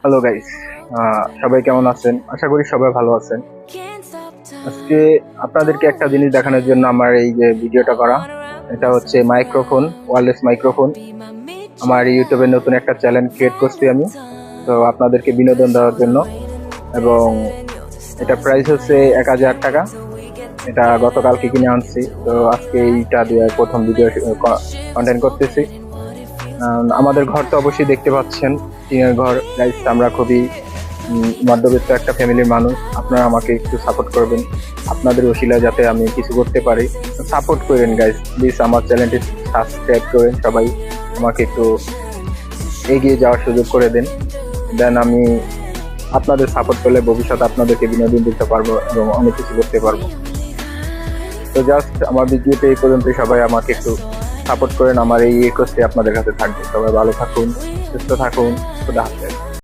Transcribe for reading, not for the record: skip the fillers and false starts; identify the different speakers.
Speaker 1: Hello guys, সবাই কেমন আছেন? আশা করি সবাই ভালো আছেন। আজকে আপনাদেরকে একটা জিনিস দেখানোর জন্য আমার এই যে ভিডিওটা করা, এটা হচ্ছে মাইক্রোফোন, ওয়্যারলেস মাইক্রোফোন। আমার ইউটিউবে নতুন একটা চ্যানেল ক্রিয়েট করছি আমি, তো আপনাদেরকে বিনোদন দেওয়ার জন্য। এবং এটা প্রাইস হচ্ছে 1000 টাকা। এটা গতকালকে কিনে আনছি, তো আজকে এইটা দিয়ে প্রথম ভিডিও কন্টেন্ট করতেছি। আমাদের ঘর তো অবশ্যই দেখতে পাচ্ছেন, টিনের ঘর। গাইস, আমরা খুবই মধ্যবিত্ত একটা ফ্যামিলির মানুষ। আপনারা আমাকে একটু সাপোর্ট করবেন, আপনাদের ওসিলা যাতে আমি কিছু করতে পারি। সাপোর্ট করেন গাইস, প্লিজ। আমার চ্যানেলটি সাবস্ক্রাইব করেন সবাই, আমাকে একটু এগিয়ে যাওয়ার সুযোগ করে দেন। দেন আমি আপনাদের সাপোর্ট পেলে ভবিষ্যতে আপনাদেরকে বিনোদন দিতে পারবো এবং অনেক কিছু করতে পারবো। তো জাস্ট আমার ভিডিওতে এই পর্যন্ত। সবাই আমাকে একটু সাপোর্ট করেন, আমার এই রিকোয়েস্টে আপনাদের কাছে থাকবে। সবাই ভালো থাকুন, সুস্থ থাকুন, খুদা হাফেজ।